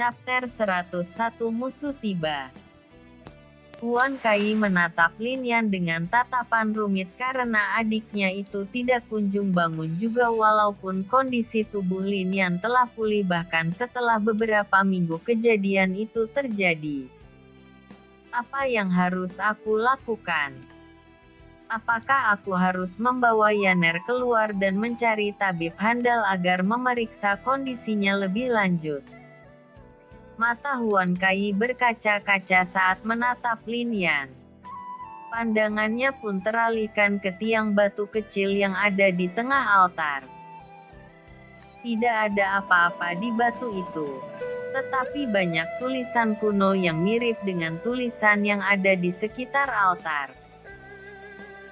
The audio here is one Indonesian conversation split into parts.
Chapter 101 Musuh Tiba. Huan Kai menatap Lin Yan dengan tatapan rumit karena adiknya itu tidak kunjung bangun juga walaupun kondisi tubuh Lin Yan telah pulih bahkan setelah beberapa minggu kejadian itu terjadi. Apa yang harus aku lakukan? Apakah aku harus membawa Yaner keluar dan mencari tabib handal agar memeriksa kondisinya lebih lanjut? Mata Huan Kai berkaca-kaca saat menatap Lin Yan. Pandangannya pun teralihkan ke tiang batu kecil yang ada di tengah altar. Tidak ada apa-apa di batu itu. Tetapi banyak tulisan kuno yang mirip dengan tulisan yang ada di sekitar altar.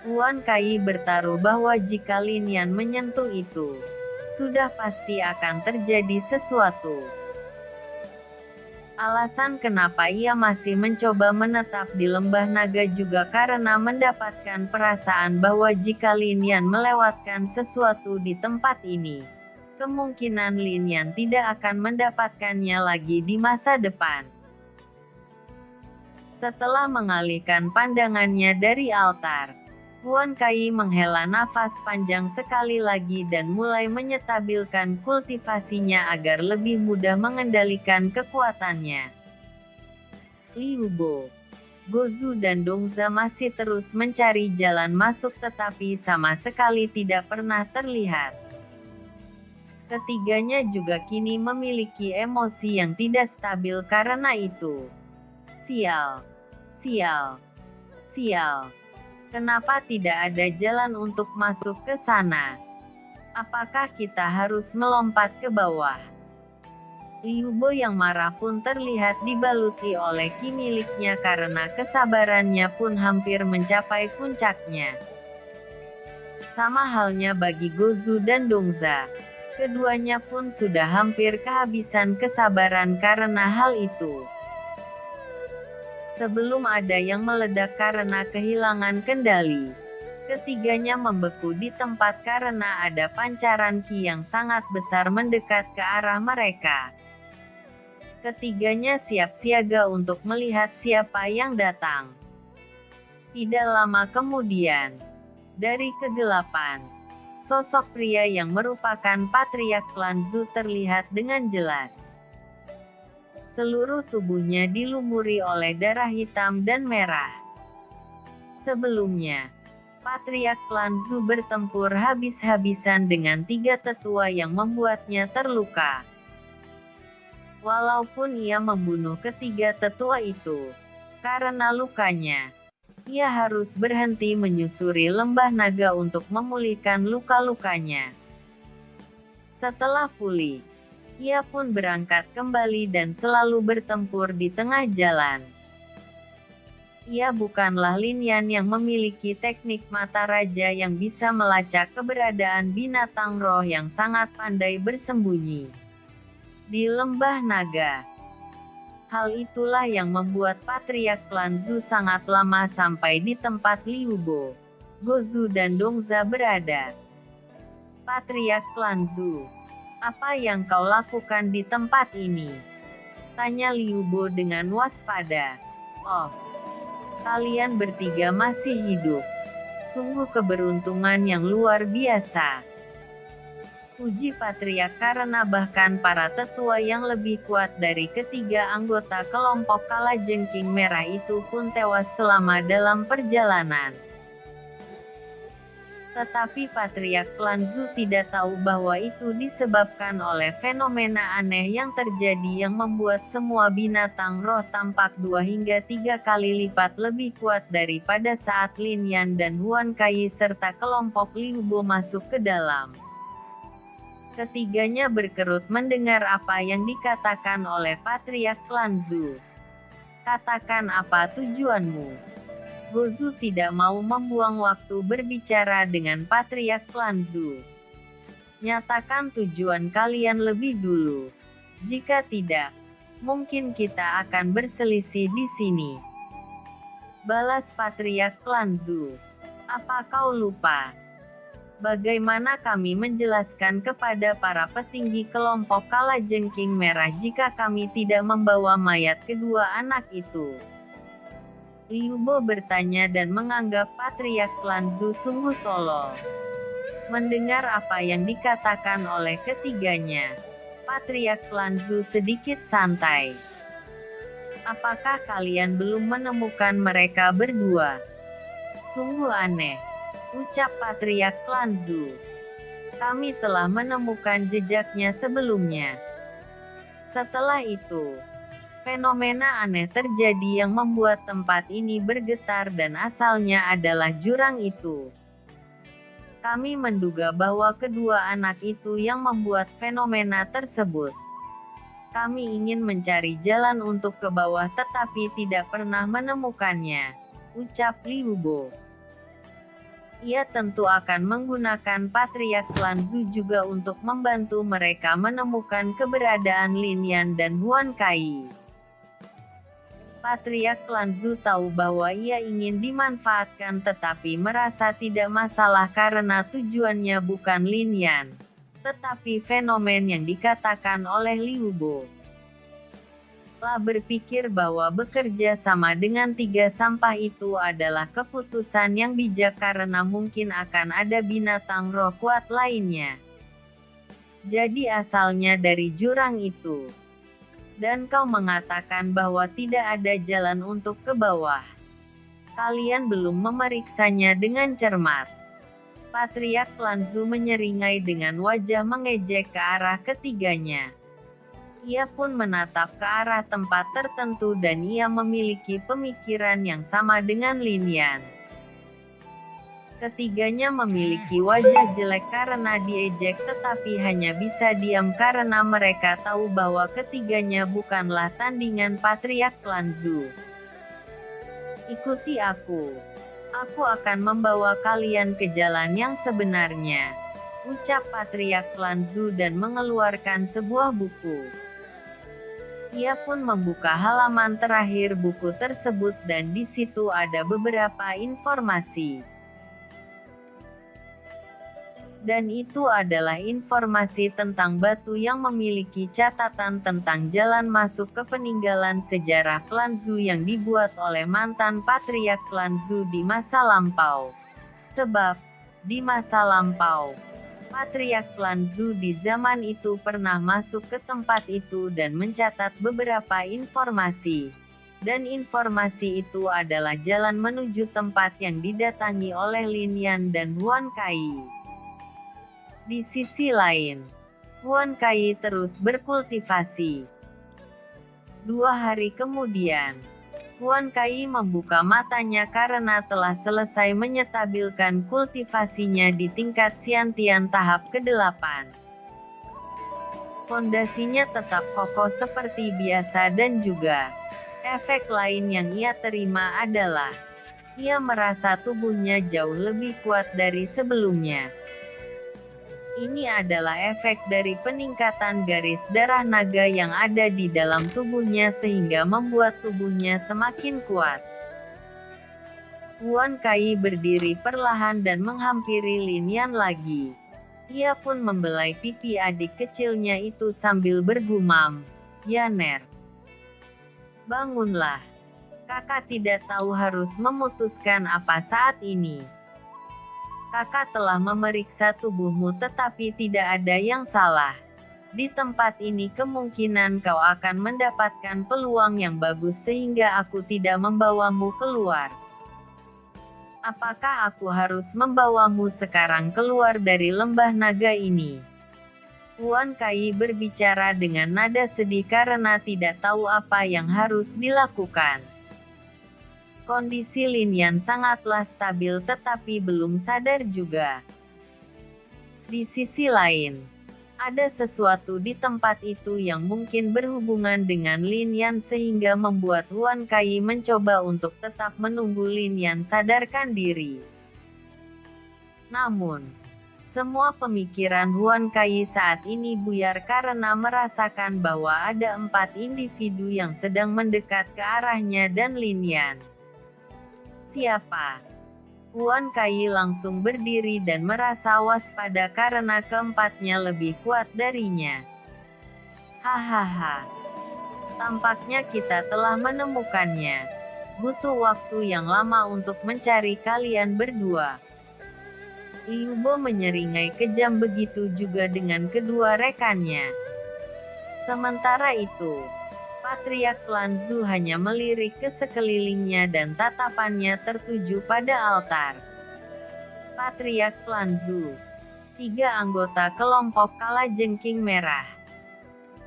Huan Kai bertaruh bahwa jika Lin Yan menyentuh itu, sudah pasti akan terjadi sesuatu. Alasan kenapa ia masih mencoba menetap di lembah naga juga karena mendapatkan perasaan bahwa jika Lin Yan melewatkan sesuatu di tempat ini, kemungkinan Lin Yan tidak akan mendapatkannya lagi di masa depan. Setelah mengalihkan pandangannya dari altar, Huan Kai menghela nafas panjang sekali lagi dan mulai menyetabilkan kultivasinya agar lebih mudah mengendalikan kekuatannya. Liu Bo, Gozu dan Dongza masih terus mencari jalan masuk tetapi sama sekali tidak pernah terlihat. Ketiganya juga kini memiliki emosi yang tidak stabil karena itu. Sial, sial, sial. Kenapa tidak ada jalan untuk masuk ke sana? Apakah kita harus melompat ke bawah? Liu Bo yang marah pun terlihat dibaluti oleh ki miliknya karena kesabarannya pun hampir mencapai puncaknya. Sama halnya bagi Gozu dan Dongza. Keduanya pun sudah hampir kehabisan kesabaran karena hal itu. Sebelum ada yang meledak karena kehilangan kendali, ketiganya membeku di tempat karena ada pancaran ki yang sangat besar mendekat ke arah mereka. Ketiganya siap siaga untuk melihat siapa yang datang. Tidak lama kemudian, dari kegelapan, sosok pria yang merupakan patriark klan Zhu terlihat dengan jelas. Seluruh tubuhnya dilumuri oleh darah hitam dan merah. Sebelumnya, patriark klan Zhu bertempur habis-habisan dengan 3 tetua yang membuatnya terluka. Walaupun ia membunuh ketiga tetua itu, karena lukanya, ia harus berhenti menyusuri lembah naga untuk memulihkan luka-lukanya. Setelah pulih, ia pun berangkat kembali dan selalu bertempur di tengah jalan. Ia bukanlah Lin Yan yang memiliki teknik mata raja yang bisa melacak keberadaan binatang roh yang sangat pandai bersembunyi di lembah naga. Hal itulah yang membuat patriark klan Zhu sangat lama sampai di tempat Liu Bo, Gozu dan Dongza berada. Patriark klan Zhu, apa yang kau lakukan di tempat ini? Tanya Liu Bo dengan waspada. Oh, kalian bertiga masih hidup. Sungguh keberuntungan yang luar biasa. Puji patriark karena bahkan para tetua yang lebih kuat dari ketiga anggota kelompok kalajengking merah itu pun tewas selama dalam perjalanan. Tetapi patriark klan Zhu tidak tahu bahwa itu disebabkan oleh fenomena aneh yang terjadi yang membuat semua binatang roh tampak 2 hingga 3 kali lipat lebih kuat daripada saat Lin Yan dan Huan Kai serta kelompok Liu Bo masuk ke dalam. Ketiganya berkerut mendengar apa yang dikatakan oleh patriark klan Zhu. Katakan apa tujuanmu? Gozu tidak mau membuang waktu berbicara dengan patriark klan Zhu. Nyatakan tujuan kalian lebih dulu. Jika tidak, mungkin kita akan berselisih di sini. Balas patriark klan Zhu. Apa kau lupa? Bagaimana kami menjelaskan kepada para petinggi kelompok Kalajengking Merah jika kami tidak membawa mayat kedua anak itu? Liu Bo bertanya dan menganggap Patriark Lanzu sungguh tolol. Mendengar apa yang dikatakan oleh ketiganya, Patriark Lanzu sedikit santai. Apakah kalian belum menemukan mereka berdua? Sungguh aneh, ucap Patriark Lanzu. Kami telah menemukan jejaknya sebelumnya. Setelah itu, fenomena aneh terjadi yang membuat tempat ini bergetar dan asalnya adalah jurang itu. Kami menduga bahwa kedua anak itu yang membuat fenomena tersebut. Kami ingin mencari jalan untuk ke bawah tetapi tidak pernah menemukannya, ucap Liu Bo. Ia tentu akan menggunakan Patriark Lanzu juga untuk membantu mereka menemukan keberadaan Lin Yan dan Huan Kai. Patriark Lanzu tahu bahwa ia ingin dimanfaatkan tetapi merasa tidak masalah karena tujuannya bukan Lin Yan, tetapi fenomen yang dikatakan oleh Liu Bo. Lah berpikir bahwa bekerja sama dengan tiga sampah itu adalah keputusan yang bijak karena mungkin akan ada binatang roh kuat lainnya. Jadi asalnya dari jurang itu. Dan kau mengatakan bahwa tidak ada jalan untuk ke bawah. Kalian belum memeriksanya dengan cermat. Patriark Lanzu menyeringai dengan wajah mengejek ke arah ketiganya. Ia pun menatap ke arah tempat tertentu dan ia memiliki pemikiran yang sama dengan Lin Yan. Ketiganya memiliki wajah jelek karena diejek tetapi hanya bisa diam karena mereka tahu bahwa ketiganya bukanlah tandingan Patriark Lanzu. Ikuti aku. Aku akan membawa kalian ke jalan yang sebenarnya, ucap Patriark Lanzu dan mengeluarkan sebuah buku. Ia pun membuka halaman terakhir buku tersebut dan di situ ada beberapa informasi. Dan itu adalah informasi tentang batu yang memiliki catatan tentang jalan masuk ke peninggalan sejarah Lanzu yang dibuat oleh mantan Patriark Lanzu di masa lampau. Sebab, di masa lampau, Patriark Lanzu di zaman itu pernah masuk ke tempat itu dan mencatat beberapa informasi. Dan informasi itu adalah jalan menuju tempat yang didatangi oleh Lin Yan dan Huan Kai. Di sisi lain, Huan Kai terus berkultivasi. 2 hari kemudian, Huan Kai membuka matanya karena telah selesai menyetabilkan kultivasinya di tingkat Xiantian tahap ke-8. Fondasinya tetap kokoh seperti biasa dan juga, efek lain yang ia terima adalah, ia merasa tubuhnya jauh lebih kuat dari sebelumnya. Ini adalah efek dari peningkatan garis darah naga yang ada di dalam tubuhnya sehingga membuat tubuhnya semakin kuat. Huan Kai berdiri perlahan dan menghampiri Lin Yan lagi. Ia pun membelai pipi adik kecilnya itu sambil bergumam, "Yaner, bangunlah. Kakak tidak tahu harus memutuskan apa saat ini. Kakak telah memeriksa tubuhmu tetapi tidak ada yang salah. Di tempat ini kemungkinan kau akan mendapatkan peluang yang bagus sehingga aku tidak membawamu keluar. Apakah aku harus membawamu sekarang keluar dari lembah naga ini?" Huan Kai berbicara dengan nada sedih karena tidak tahu apa yang harus dilakukan. Kondisi Lin Yan sangatlah stabil tetapi belum sadar juga. Di sisi lain, ada sesuatu di tempat itu yang mungkin berhubungan dengan Lin Yan sehingga membuat Huan Kai mencoba untuk tetap menunggu Lin Yan sadarkan diri. Namun, semua pemikiran Huan Kai saat ini buyar karena merasakan bahwa ada 4 individu yang sedang mendekat ke arahnya dan Lin Yan. Siapa? Huan Kai langsung berdiri dan merasa waspada karena keempatnya lebih kuat darinya. Hahaha. Tampaknya kita telah menemukannya. Butuh waktu yang lama untuk mencari kalian berdua. Liu Bo menyeringai kejam, begitu juga dengan kedua rekannya. Sementara itu, Patriark Klan Zhu hanya melirik ke sekelilingnya dan tatapannya tertuju pada altar. Patriark Klan Zhu. 3 anggota kelompok Kalajengking Merah.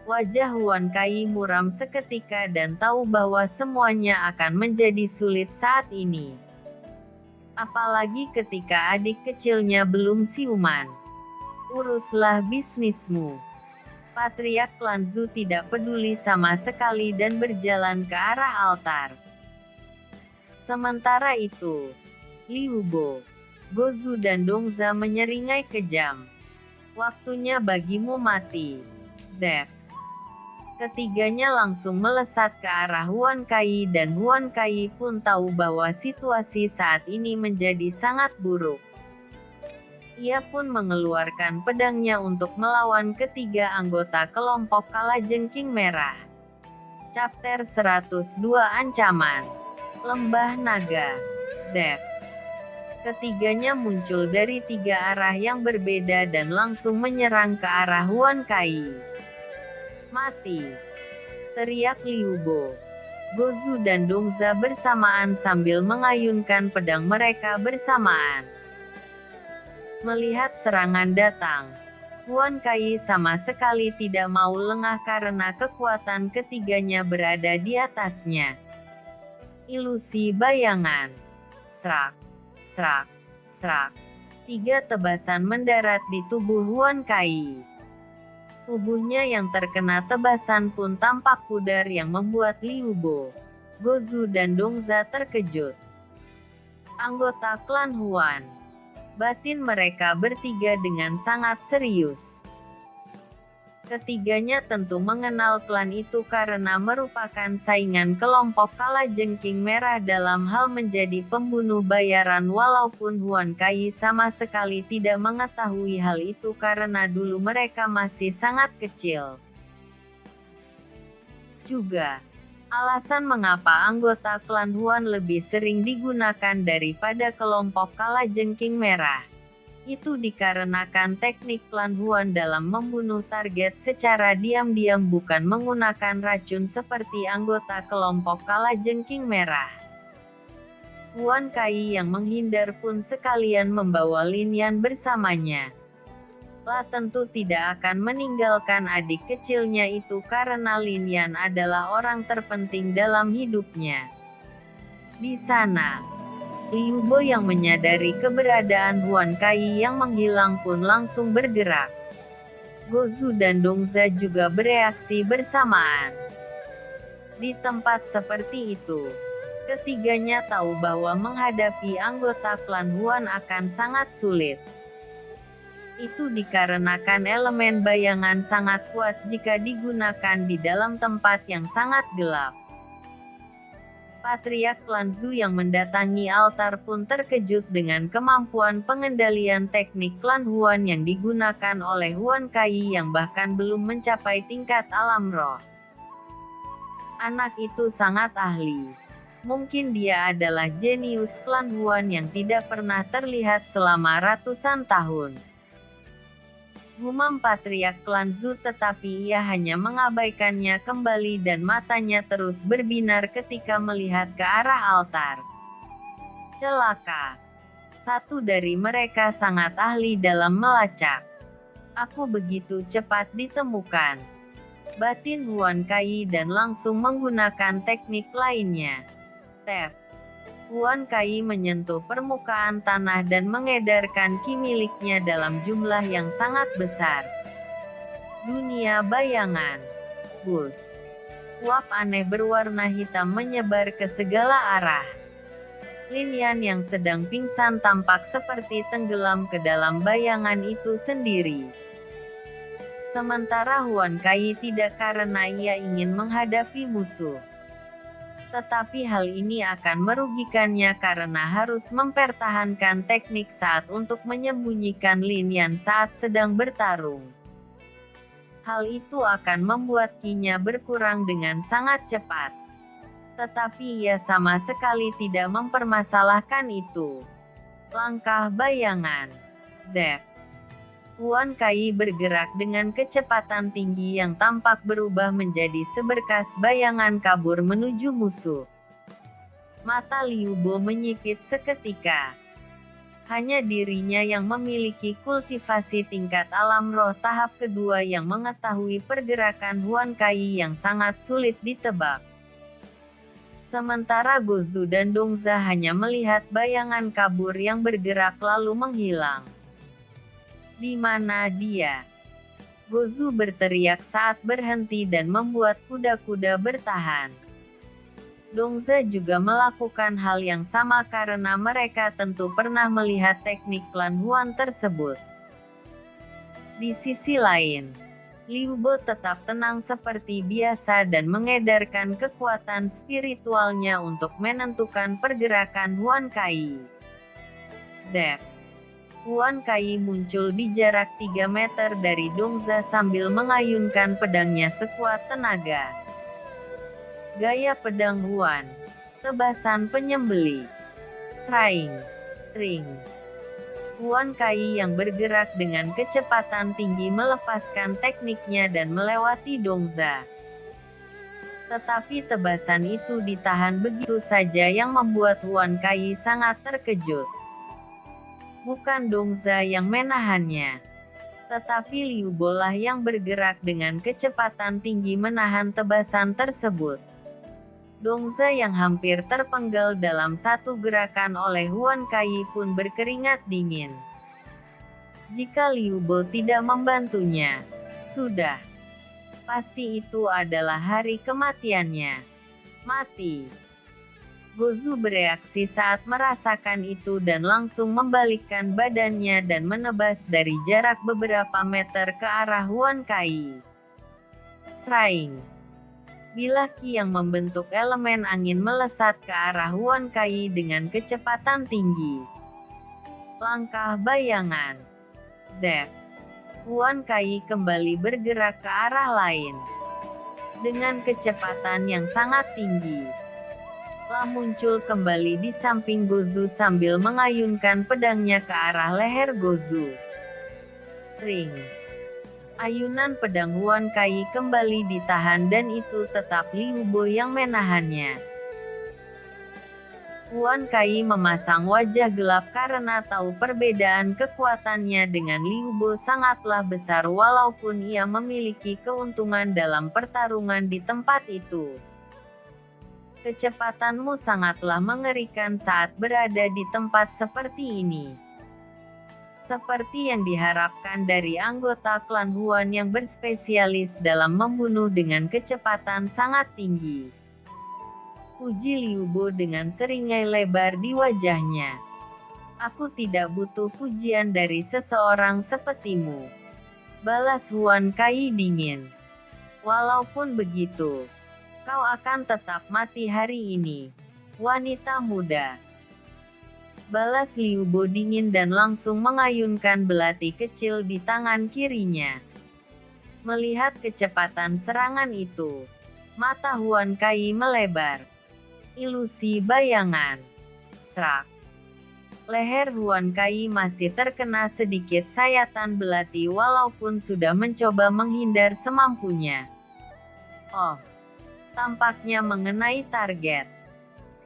Wajah Huan Kai muram seketika dan tahu bahwa semuanya akan menjadi sulit saat ini. Apalagi ketika adik kecilnya belum siuman. Uruslah bisnismu. Patriark Klan Zhu tidak peduli sama sekali dan berjalan ke arah altar. Sementara itu, Liu Bo, Gozu dan Dongza menyeringai kejam. Waktunya bagimu mati. Zep. Ketiganya langsung melesat ke arah Huan Kai dan Huan Kai pun tahu bahwa situasi saat ini menjadi sangat buruk. Ia pun mengeluarkan pedangnya untuk melawan ketiga anggota kelompok Kalajengking Merah. Chapter 102 Ancaman. Lembah Naga. Zep. Ketiganya muncul dari 3 arah yang berbeda dan langsung menyerang ke arah Huan Kai. Mati! Teriak Liu Bo, Gozu dan Dongza bersamaan sambil mengayunkan pedang mereka bersamaan. Melihat serangan datang, Huan Kai sama sekali tidak mau lengah karena kekuatan ketiganya berada di atasnya. Ilusi bayangan. Srak, srak, srak. 3 tebasan mendarat di tubuh Huan Kai. Tubuhnya yang terkena tebasan pun tampak pudar yang membuat Liu Bo, Gozu dan Dongza terkejut. Anggota klan Huan. Batin mereka bertiga dengan sangat serius. Ketiganya tentu mengenal klan itu karena merupakan saingan kelompok Kalajengking Merah dalam hal menjadi pembunuh bayaran, walaupun Huan Kai sama sekali tidak mengetahui hal itu karena dulu mereka masih sangat kecil. Juga, alasan mengapa anggota klan Huan lebih sering digunakan daripada kelompok Kalajengking Merah. Itu dikarenakan teknik klan Huan dalam membunuh target secara diam-diam bukan menggunakan racun seperti anggota kelompok Kalajengking Merah. Huan Kai yang menghindar pun sekalian membawa Lin Yan bersamanya. La tentu tidak akan meninggalkan adik kecilnya itu karena Lin Yan adalah orang terpenting dalam hidupnya. Di sana, Liu Bo yang menyadari keberadaan Huan Kai yang menghilang pun langsung bergerak. Gozu dan Dongza juga bereaksi bersamaan. Di tempat seperti itu, ketiganya tahu bahwa menghadapi anggota klan Huan akan sangat sulit. Itu dikarenakan elemen bayangan sangat kuat jika digunakan di dalam tempat yang sangat gelap. Patriark Klan Zhu yang mendatangi altar pun terkejut dengan kemampuan pengendalian teknik klan Huan yang digunakan oleh Huan Kai yang bahkan belum mencapai tingkat alam roh. Anak itu sangat ahli. Mungkin dia adalah jenius klan Huan yang tidak pernah terlihat selama ratusan tahun. Gumam Patriark Klan Zhu, tetapi ia hanya mengabaikannya kembali dan matanya terus berbinar ketika melihat ke arah altar. Celaka. Satu dari mereka sangat ahli dalam melacak. Aku begitu cepat ditemukan. Batin Huan Kai dan langsung menggunakan teknik lainnya. Tap. Huan Kai menyentuh permukaan tanah dan mengedarkan ki miliknya dalam jumlah yang sangat besar. Dunia bayangan. Bus. Uap aneh berwarna hitam menyebar ke segala arah. Lin Yan yang sedang pingsan tampak seperti tenggelam ke dalam bayangan itu sendiri. Sementara Huan Kai tidak, karena ia ingin menghadapi musuh. Tetapi hal ini akan merugikannya karena harus mempertahankan teknik saat untuk menyembunyikan Linian saat sedang bertarung. Hal itu akan membuat ki-nya berkurang dengan sangat cepat. Tetapi ia sama sekali tidak mempermasalahkan itu. Langkah bayangan. Zep. Huan Kai bergerak dengan kecepatan tinggi yang tampak berubah menjadi seberkas bayangan kabur menuju musuh. Mata Liu Bo menyipit seketika. Hanya dirinya yang memiliki kultivasi tingkat alam roh tahap kedua yang mengetahui pergerakan Huan Kai yang sangat sulit ditebak. Sementara Gozu dan Dongza hanya melihat bayangan kabur yang bergerak lalu menghilang. Di mana dia? Gozu berteriak saat berhenti dan membuat kuda-kuda bertahan. Dongza juga melakukan hal yang sama karena mereka tentu pernah melihat teknik klan Huan tersebut. Di sisi lain, Liu Bo tetap tenang seperti biasa dan mengedarkan kekuatan spiritualnya untuk menentukan pergerakan Huan Kai. Zep. Huan Kai muncul di jarak 3 meter dari Dongza sambil mengayunkan pedangnya sekuat tenaga. Gaya pedang Huan. Tebasan penyembeli. Sraing. Ring. Huan Kai yang bergerak dengan kecepatan tinggi melepaskan tekniknya dan melewati Dongza. Tetapi tebasan itu ditahan begitu saja yang membuat Huan Kai sangat terkejut. Bukan Dongza yang menahannya, tetapi Liu Bo lah yang bergerak dengan kecepatan tinggi menahan tebasan tersebut. Dongza yang hampir terpenggal dalam satu gerakan oleh Huan Kai pun berkeringat dingin. Jika Liu Bo tidak membantunya, sudah pasti itu adalah hari kematiannya. Mati. Gozu bereaksi saat merasakan itu dan langsung membalikkan badannya dan menebas dari jarak beberapa meter ke arah Huan Kai. Sraing. Bilah ki yang membentuk elemen angin melesat ke arah Huan Kai dengan kecepatan tinggi. Langkah bayangan. Zep. Huan Kai kembali bergerak ke arah lain. Dengan kecepatan yang sangat tinggi. Lah muncul kembali di samping Gozu sambil mengayunkan pedangnya ke arah leher Gozu. Ring. Ayunan pedang Huan Kai kembali ditahan dan itu tetap Liu Bo yang menahannya. Huan Kai memasang wajah gelap karena tahu perbedaan kekuatannya dengan Liu Bo sangatlah besar walaupun ia memiliki keuntungan dalam pertarungan di tempat itu. Kecepatanmu sangatlah mengerikan saat berada di tempat seperti ini. Seperti yang diharapkan dari anggota klan Huan yang berspesialis dalam membunuh dengan kecepatan sangat tinggi. Puji Liu Bo dengan seringai lebar di wajahnya. Aku tidak butuh pujian dari seseorang sepertimu. Balas Huan Kai dingin. Walaupun begitu, kau akan tetap mati hari ini, wanita muda. Balas Liu Bo dingin dan langsung mengayunkan belati kecil di tangan kirinya. Melihat kecepatan serangan itu, mata Huan Kai melebar. Ilusi bayangan. Srak. Leher Huan Kai masih terkena sedikit sayatan belati walaupun sudah mencoba menghindar semampunya. Oh, tampaknya mengenai target.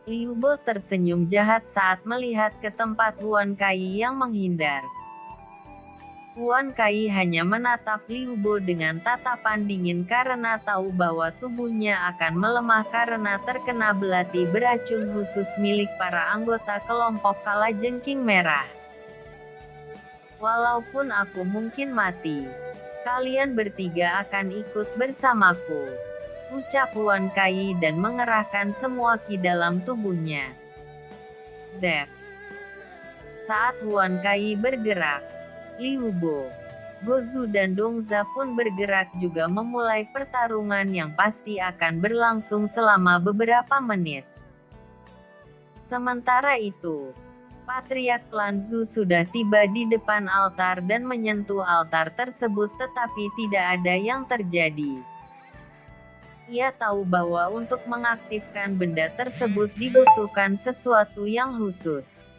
Liu Bo tersenyum jahat saat melihat ke tempat Huan Kai yang menghindar. Huan Kai hanya menatap Liu Bo dengan tatapan dingin karena tahu bahwa tubuhnya akan melemah karena terkena belati beracun khusus milik para anggota kelompok Kalajengking Merah. Walaupun aku mungkin mati, kalian bertiga akan ikut bersamaku, ucap Huan Kai dan mengerahkan semua ki dalam tubuhnya. Zep. Saat Huan Kai bergerak, Liu Bo, Gozu dan Dongza pun bergerak juga memulai pertarungan yang pasti akan berlangsung selama beberapa menit. Sementara itu, Patriark klan Zhu sudah tiba di depan altar dan menyentuh altar tersebut, tetapi tidak ada yang terjadi. Ia tahu bahwa untuk mengaktifkan benda tersebut dibutuhkan sesuatu yang khusus.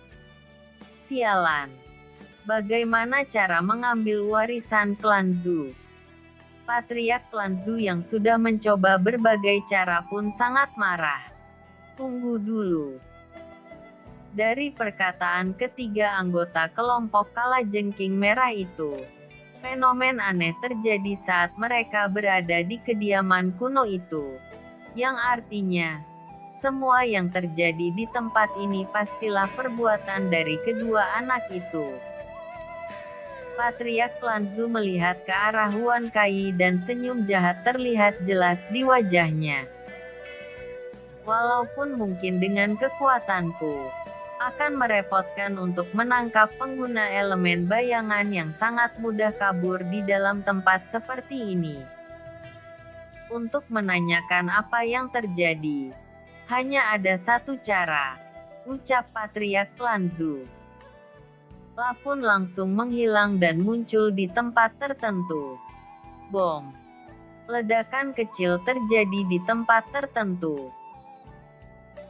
Sialan. Bagaimana cara mengambil warisan klan Zhu? Patriark klan Zhu yang sudah mencoba berbagai cara pun sangat marah. Tunggu dulu. Dari perkataan ketiga anggota kelompok kalajengking merah itu, fenomen aneh terjadi saat mereka berada di kediaman kuno itu. Yang artinya, semua yang terjadi di tempat ini pastilah perbuatan dari kedua anak itu. Patriark klan Zhu melihat ke arah Huan Kai dan senyum jahat terlihat jelas di wajahnya. Walaupun mungkin dengan kekuatanku, akan merepotkan untuk menangkap pengguna elemen bayangan yang sangat mudah kabur di dalam tempat seperti ini. Untuk menanyakan apa yang terjadi, hanya ada satu cara, ucap Patriark klan Zhu. Lapun langsung menghilang dan muncul di tempat tertentu. Bom. Ledakan kecil terjadi di tempat tertentu.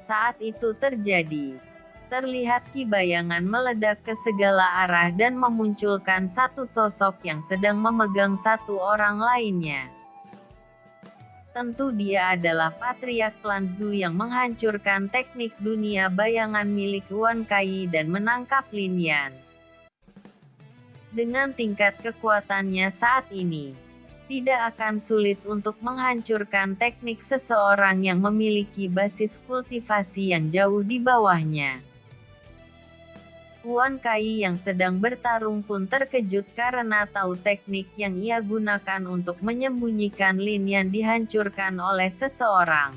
Saat itu terjadi, terlihat Ki bayangan meledak ke segala arah dan memunculkan satu sosok yang sedang memegang satu orang lainnya. Tentu dia adalah Patriark klan Zhu yang menghancurkan teknik dunia bayangan milik Huan Kai dan menangkap Lin Yan. Dengan tingkat kekuatannya saat ini, tidak akan sulit untuk menghancurkan teknik seseorang yang memiliki basis kultivasi yang jauh di bawahnya. Huan Kai yang sedang bertarung pun terkejut karena tahu teknik yang ia gunakan untuk menyembunyikan Lin Yan dihancurkan oleh seseorang.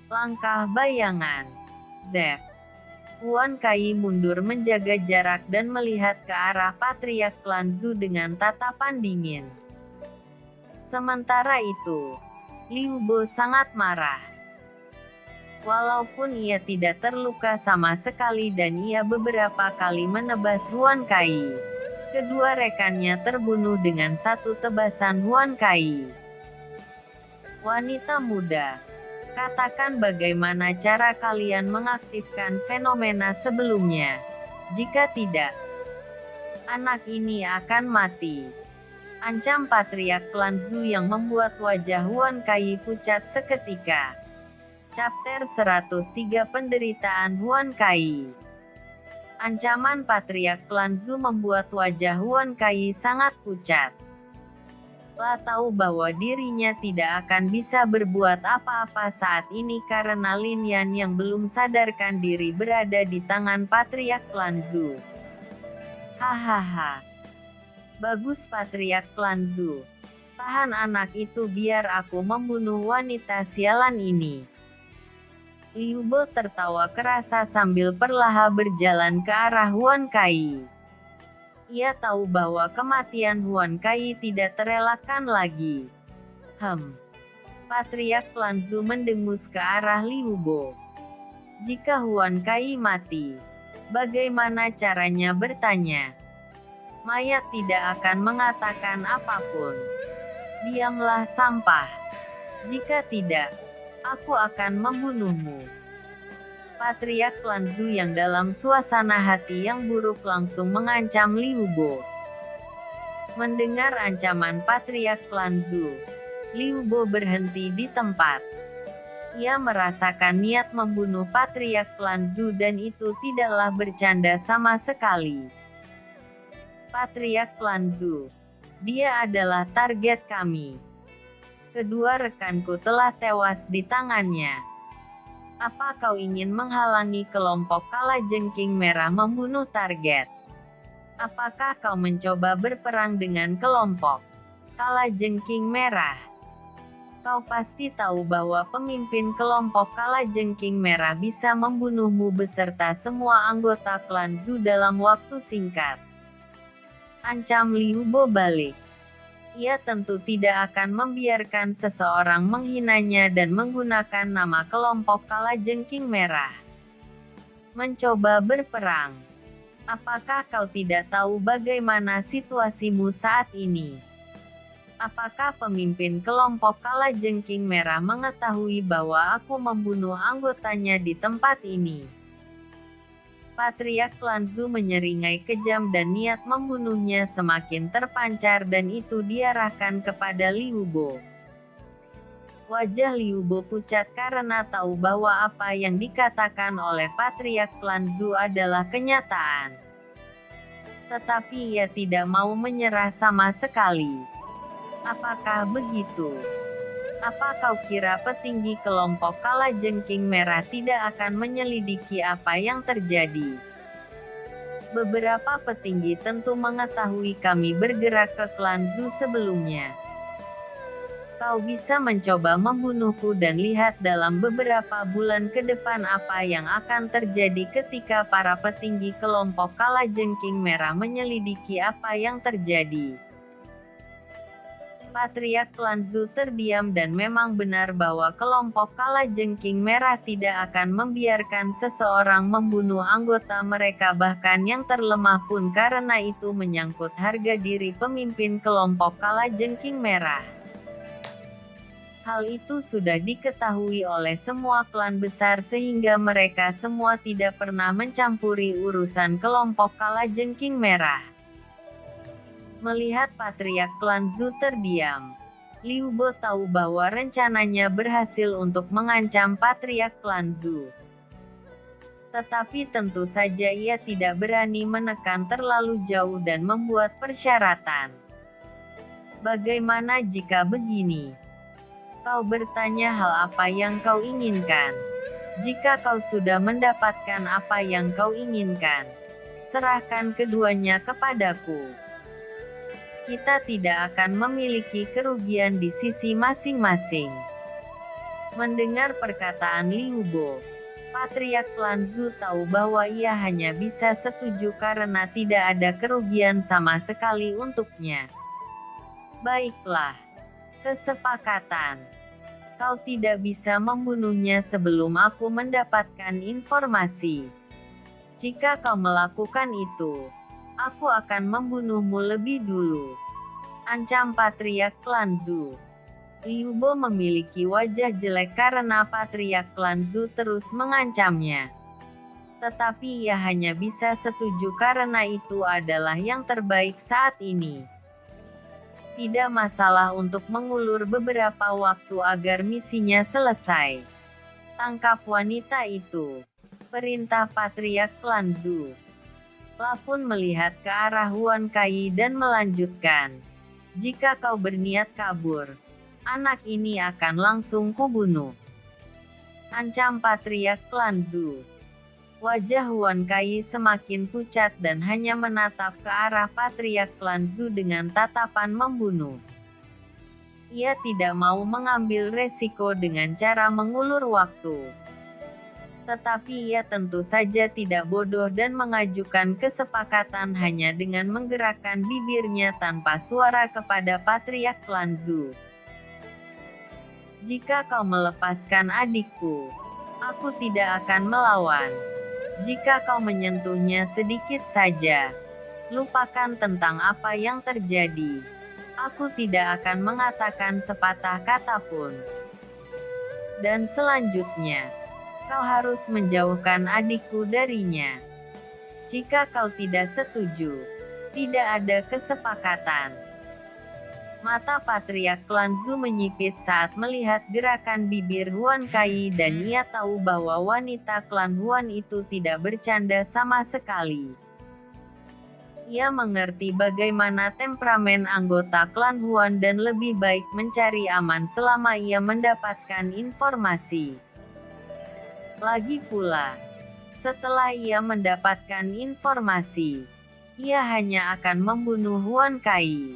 Langkah bayangan. Zep. Huan Kai mundur menjaga jarak dan melihat ke arah Patriark klan Zhu dengan tatapan dingin. Sementara itu, Liu Bo sangat marah. Walaupun ia tidak terluka sama sekali dan ia beberapa kali menebas Huan Kai, kedua rekannya terbunuh dengan satu tebasan Huan Kai. Wanita muda, katakan bagaimana cara kalian mengaktifkan fenomena sebelumnya. Jika tidak, anak ini akan mati. Ancam Patriark klan Zhu yang membuat wajah Huan Kai pucat seketika. Chapter 103 Penderitaan Huan Kai. Ancaman Patriark klan Zhu membuat wajah Huan Kai sangat pucat. Lah tahu bahwa dirinya tidak akan bisa berbuat apa-apa saat ini karena Lin Yan yang belum sadarkan diri berada di tangan Patriark klan Zhu. Hahaha. Bagus Patriark klan Zhu. Tahan anak itu biar aku membunuh wanita sialan ini. Liu Bo tertawa kerasa sambil perlahan berjalan ke arah Huan Kai. Ia tahu bahwa kematian Huan Kai tidak terelakkan lagi. Patriark klan Zhu mendengus ke arah Liu Bo. Jika Huan Kai mati, bagaimana caranya bertanya? Mayat tidak akan mengatakan apapun. Diamlah sampah. Jika tidak, aku akan membunuhmu. Patriark klan Zhu yang dalam suasana hati yang buruk langsung mengancam Liu Bo. Mendengar ancaman Patriark klan Zhu, Liu Bo berhenti di tempat. Ia merasakan niat membunuh Patriark klan Zhu dan itu tidaklah bercanda sama sekali. Patriark klan Zhu, dia adalah target kami. Kedua rekanku telah tewas di tangannya. Apa kau ingin menghalangi kelompok kalajengking merah membunuh target? Apakah kau mencoba berperang dengan kelompok kalajengking merah? Kau pasti tahu bahwa pemimpin kelompok kalajengking merah bisa membunuhmu beserta semua anggota klan Zhu dalam waktu singkat. ancam Liu Bo balik. Ia tentu tidak akan membiarkan seseorang menghinanya dan menggunakan nama kelompok Kalajengking Merah. Mencoba berperang. Apakah kau tidak tahu bagaimana situasimu saat ini? Apakah pemimpin kelompok Kalajengking Merah mengetahui bahwa aku membunuh anggotanya di tempat ini? Patriark Klan Zhu menyeringai kejam dan niat membunuhnya semakin terpancar dan itu diarahkan kepada Liu Bo. Wajah Liu Bo pucat karena tahu bahwa apa yang dikatakan oleh Patriark Klan Zhu adalah kenyataan. Tetapi ia tidak mau menyerah sama sekali. Apakah begitu? Apa kau kira petinggi kelompok Kalajengking Merah tidak akan menyelidiki apa yang terjadi? Beberapa petinggi tentu mengetahui kami bergerak ke klan Zhu sebelumnya. Kau bisa mencoba membunuhku dan lihat dalam beberapa bulan ke depan apa yang akan terjadi ketika para petinggi kelompok Kalajengking Merah menyelidiki apa yang terjadi. Patriark Klan Zhu terdiam dan memang benar bahwa kelompok Kalajengking Merah tidak akan membiarkan seseorang membunuh anggota mereka bahkan yang terlemah pun karena itu menyangkut harga diri pemimpin kelompok Kalajengking Merah. Hal itu sudah diketahui oleh semua klan besar sehingga mereka semua tidak pernah mencampuri urusan kelompok Kalajengking Merah. Melihat Patriark Klan Zhu terdiam, Liu Bo tahu bahwa rencananya berhasil untuk mengancam Patriark Klan Zhu. Tetapi tentu saja ia tidak berani menekan terlalu jauh dan membuat persyaratan. Bagaimana jika begini? Kau bertanya hal apa yang kau inginkan. Jika kau sudah mendapatkan apa yang kau inginkan, serahkan keduanya kepadaku. Kita tidak akan memiliki kerugian di sisi masing-masing. Mendengar perkataan Liu Bo, Patriark Klan Zhu tahu bahwa ia hanya bisa setuju karena tidak ada kerugian sama sekali untuknya. Baiklah. Kesepakatan. Kau tidak bisa membunuhnya sebelum aku mendapatkan informasi. Jika kau melakukan itu, aku akan membunuhmu lebih dulu. Ancam Patriark Klan Zhu. Liu Bo memiliki wajah jelek karena Patriark Klan Zhu terus mengancamnya. Tetapi ia hanya bisa setuju karena itu adalah yang terbaik saat ini. Tidak masalah untuk mengulur beberapa waktu agar misinya selesai. Tangkap wanita itu. Perintah Patriark Klan Zhu. La pun melihat ke arah Huan Kai dan melanjutkan. Jika kau berniat kabur, anak ini akan langsung kubunuh. Ancam Patriark Klan Zhu. Wajah Huan Kai semakin pucat dan hanya menatap ke arah Patriark Klan Zhu dengan tatapan membunuh. Ia tidak mau mengambil resiko dengan cara mengulur waktu. Tetapi ia tentu saja tidak bodoh dan mengajukan kesepakatan hanya dengan menggerakkan bibirnya tanpa suara kepada Patriark Klan Zhu. Jika kau melepaskan adikku, aku tidak akan melawan. Jika kau menyentuhnya sedikit saja, lupakan tentang apa yang terjadi. Aku tidak akan mengatakan sepatah kata pun. Dan selanjutnya, kau harus menjauhkan adikku darinya. Jika kau tidak setuju, tidak ada kesepakatan. Mata Patriark Klan Zhu menyipit saat melihat gerakan bibir Huan Kai dan ia tahu bahwa wanita klan Huan itu tidak bercanda sama sekali. Ia mengerti bagaimana temperamen anggota klan Huan dan lebih baik mencari aman selama ia mendapatkan informasi. Lagi pula, setelah ia mendapatkan informasi, ia hanya akan membunuh Huan Kai.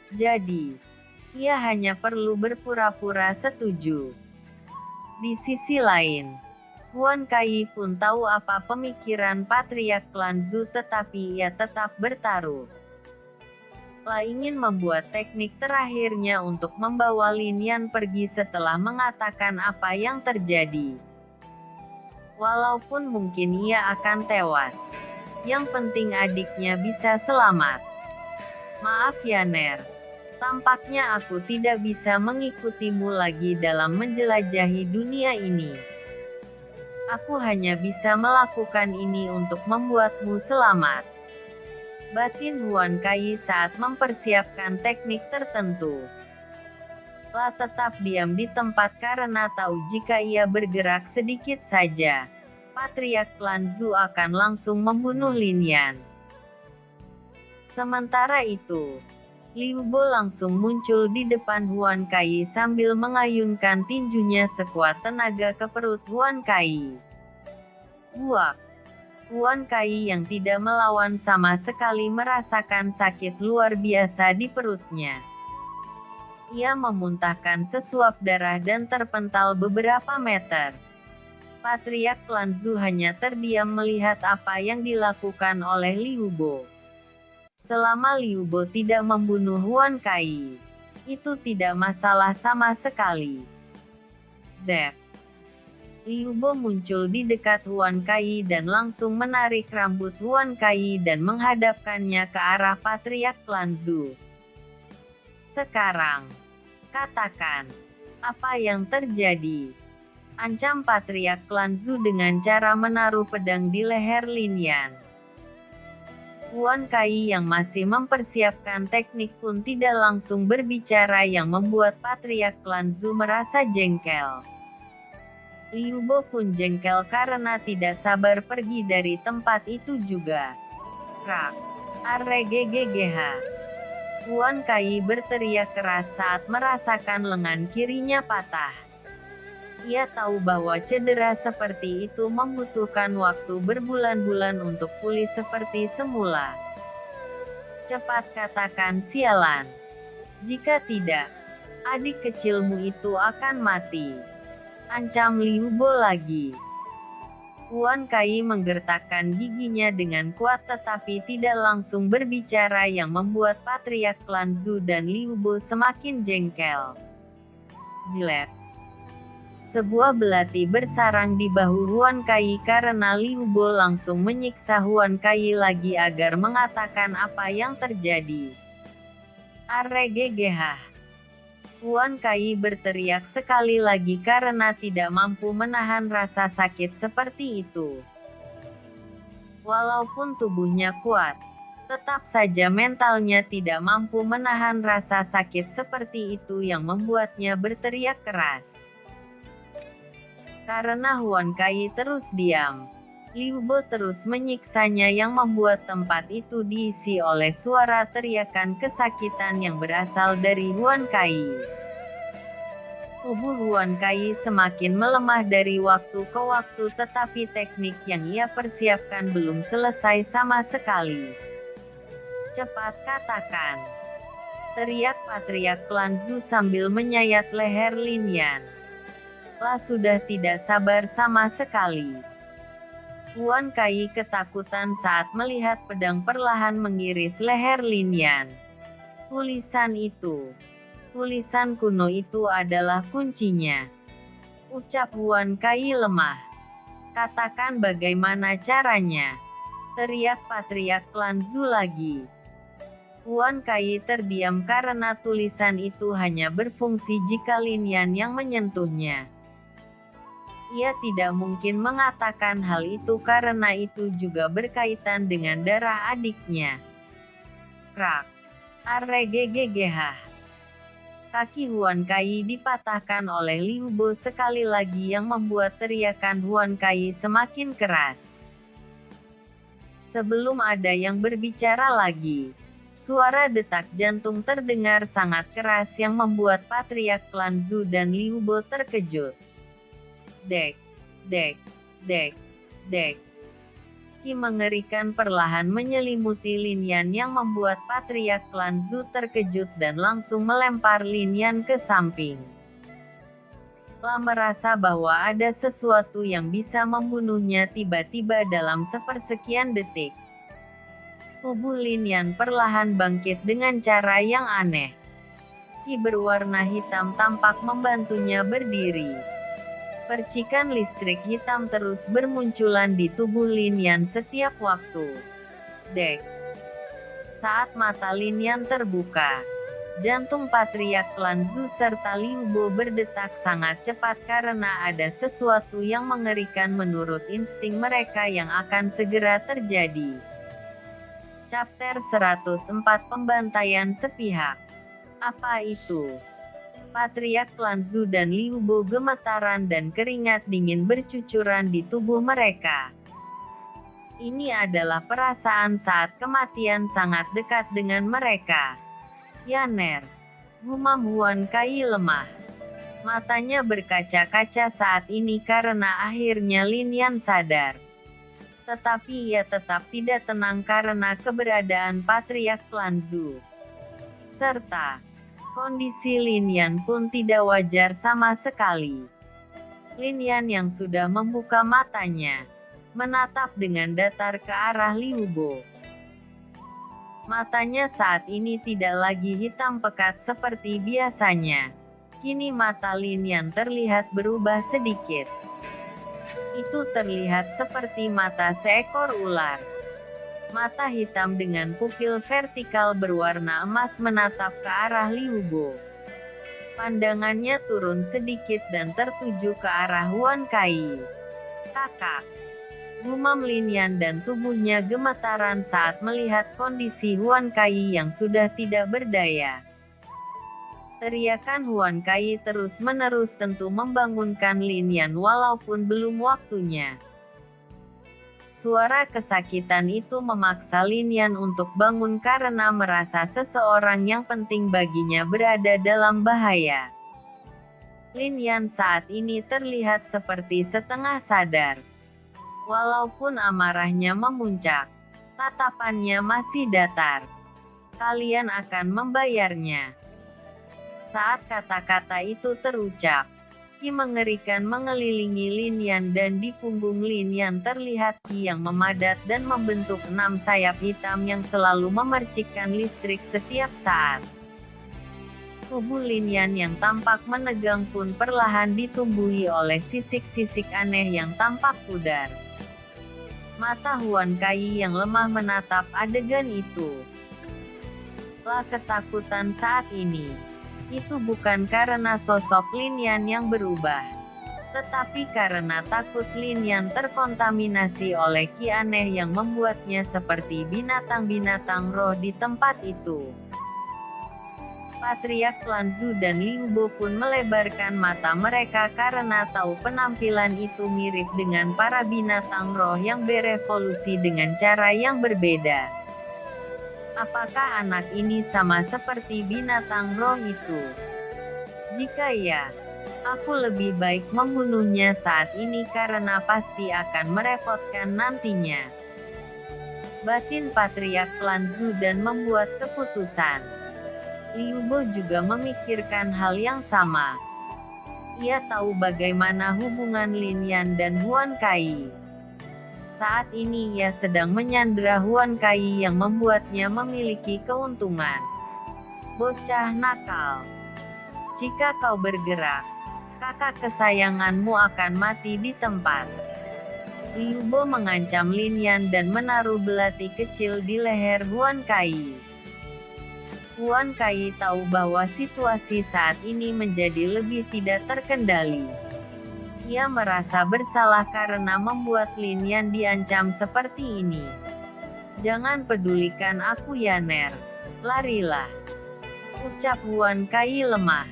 Jadi, ia hanya perlu berpura-pura setuju. Di sisi lain, Huan Kai pun tahu apa pemikiran Patriark klan Zhu, tetapi ia tetap bertaruh. La ingin membuat teknik terakhirnya untuk membawa Lin Yan pergi setelah mengatakan apa yang terjadi. Walaupun mungkin ia akan tewas, yang penting adiknya bisa selamat. Maaf ya Ner, tampaknya aku tidak bisa mengikutimu lagi dalam menjelajahi dunia ini. Aku hanya bisa melakukan ini untuk membuatmu selamat. Batin Huan Kai saat mempersiapkan teknik tertentu. La tetap diam di tempat karena tahu jika ia bergerak sedikit saja, Patriark klan Zhu akan langsung membunuh Lin Yan. Sementara itu, Liu Bo langsung muncul di depan Huan Kai sambil mengayunkan tinjunya sekuat tenaga ke perut Huan Kai. Buak! Huan Kai yang tidak melawan sama sekali merasakan sakit luar biasa di perutnya. Ia memuntahkan sesuap darah dan terpental beberapa meter. Patriark klan Zhu hanya terdiam melihat apa yang dilakukan oleh Liu Bo. Selama Liu Bo tidak membunuh Huan Kai, itu tidak masalah sama sekali. Zep! Liu Bo muncul di dekat Huan Kai dan langsung menarik rambut Huan Kai dan menghadapkannya ke arah Patriark klan Zhu. Sekarang, katakan, apa yang terjadi? Ancam Patriark klan Zhu dengan cara menaruh pedang di leher Lin Yan. Huan Kai yang masih mempersiapkan teknik pun tidak langsung berbicara yang membuat Patriark klan Zhu merasa jengkel. Liu Bo pun jengkel karena tidak sabar pergi dari tempat itu juga. Krak! Arreggggh! Huan Kai berteriak keras saat merasakan lengan kirinya patah. Ia tahu bahwa cedera seperti itu membutuhkan waktu berbulan-bulan untuk pulih seperti semula. Cepat katakan sialan. Jika tidak, adik kecilmu itu akan mati. Ancam Liu Bo lagi. Huan Kai menggertakkan giginya dengan kuat tetapi tidak langsung berbicara yang membuat Patriark klan Zhu dan Liu Bo semakin jengkel. Jilet! Sebuah belati bersarang di bahu Huan Kai karena Liu Bo langsung menyiksa Huan Kai lagi agar mengatakan apa yang terjadi. Arreggggh! Huan Kai berteriak sekali lagi karena tidak mampu menahan rasa sakit seperti itu. Walaupun tubuhnya kuat, tetap saja mentalnya tidak mampu menahan rasa sakit seperti itu yang membuatnya berteriak keras. Karena Huan Kai terus diam, Liu Bo terus menyiksanya yang membuat tempat itu diisi oleh suara teriakan kesakitan yang berasal dari Huan Kai. Tubuh Huan Kai semakin melemah dari waktu ke waktu tetapi teknik yang ia persiapkan belum selesai sama sekali. Cepat katakan! Teriak Patriark klan Zhu sambil menyayat leher Lin Yan. La sudah tidak sabar sama sekali. Huan Kai ketakutan saat melihat pedang perlahan mengiris leher Lin Yan. Tulisan itu. Tulisan kuno itu adalah kuncinya. Ucap Huan Kai lemah. Katakan bagaimana caranya. Teriak Patriark klan Zhu lagi. Huan Kai terdiam karena tulisan itu hanya berfungsi jika Lin Yan yang menyentuhnya. Ia tidak mungkin mengatakan hal itu karena itu juga berkaitan dengan darah adiknya. Krak! Arreggggh! Kaki Huan Kai dipatahkan oleh Liu Bo sekali lagi yang membuat teriakan Huan Kai semakin keras. Sebelum ada yang berbicara lagi, suara detak jantung terdengar sangat keras yang membuat Patriark klan Zhu dan Liu Bo terkejut. Dek, dek, dek, dek. Ki mengerikan perlahan menyelimuti Lin Yan yang membuat Patriark klan Zhu terkejut dan langsung melempar Lin Yan ke samping. La merasa bahwa ada sesuatu yang bisa membunuhnya tiba-tiba dalam sepersekian detik. Tubuh Lin Yan perlahan bangkit dengan cara yang aneh. Ki berwarna hitam tampak membantunya berdiri. Percikan listrik hitam terus bermunculan di tubuh Lin Yan setiap waktu. Dek. Saat mata Lin Yan terbuka, jantung patriark klan Zhu serta Liu Bo berdetak sangat cepat karena ada sesuatu yang mengerikan menurut insting mereka yang akan segera terjadi. Chapter 104 Pembantaian Sepihak. Apa itu? Patriark klan Zhu dan Liu Bo gemetaran dan keringat dingin bercucuran di tubuh mereka. Ini adalah perasaan saat kematian sangat dekat dengan mereka. Yaner, gumam Huan Kai lemah. Matanya berkaca-kaca saat ini karena akhirnya Lin Yan sadar. Tetapi ia tetap tidak tenang karena keberadaan patriark klan Zhu. Serta, kondisi Lin Yan pun tidak wajar sama sekali. Lin Yan yang sudah membuka matanya, menatap dengan datar ke arah Liu Bo. Matanya saat ini tidak lagi hitam pekat seperti biasanya. Kini mata Lin Yan terlihat berubah sedikit. Itu terlihat seperti mata seekor ular. Mata hitam dengan pupil vertikal berwarna emas menatap ke arah Liu Bo. Pandangannya turun sedikit dan tertuju ke arah Huan Kai. Kakak. Gumam Lin Yan dan tubuhnya gemetaran saat melihat kondisi Huan Kai yang sudah tidak berdaya. Teriakan Huan Kai terus-menerus tentu membangunkan Lin Yan walaupun belum waktunya. Suara kesakitan itu memaksa Lin Yan untuk bangun karena merasa seseorang yang penting baginya berada dalam bahaya. Lin Yan saat ini terlihat seperti setengah sadar. Walaupun amarahnya memuncak, tatapannya masih datar. Kalian akan membayarnya. Saat kata-kata itu terucap, Ki mengerikan mengelilingi Lin Yan dan di punggung Lin Yan terlihat Ki yang memadat dan membentuk 6 sayap hitam yang selalu memercikkan listrik setiap saat. Tubuh Lin Yan yang tampak menegang pun perlahan ditumbuhi oleh sisik-sisik aneh yang tampak pudar. Mata Huan Kai yang lemah menatap adegan itu. Lah ketakutan saat ini. Itu bukan karena sosok Lin Yan yang berubah. Tetapi karena takut Lin Yan terkontaminasi oleh ki aneh yang membuatnya seperti binatang-binatang roh di tempat itu. Patriark klan Zhu dan Liu Bo pun melebarkan mata mereka karena tahu penampilan itu mirip dengan para binatang roh yang berevolusi dengan cara yang berbeda. Apakah anak ini sama seperti binatang roh itu? Jika ya, aku lebih baik membunuhnya saat ini karena pasti akan merepotkan nantinya. Batin Patriark klan Zhu dan membuat keputusan. Liu Bo juga memikirkan hal yang sama. Ia tahu bagaimana hubungan Lin Yan dan Huan Kai. Saat ini ia sedang menyandera Huan Kai yang membuatnya memiliki keuntungan. Bocah nakal. Jika kau bergerak, kakak kesayanganmu akan mati di tempat. Liu Bo mengancam Lin Yan dan menaruh belati kecil di leher Huan Kai. Huan Kai tahu bahwa situasi saat ini menjadi lebih tidak terkendali. Ia merasa bersalah karena membuat Lin Yan diancam seperti ini. Jangan pedulikan aku Yaner. Larilah. Ucap Huan Kai lemah.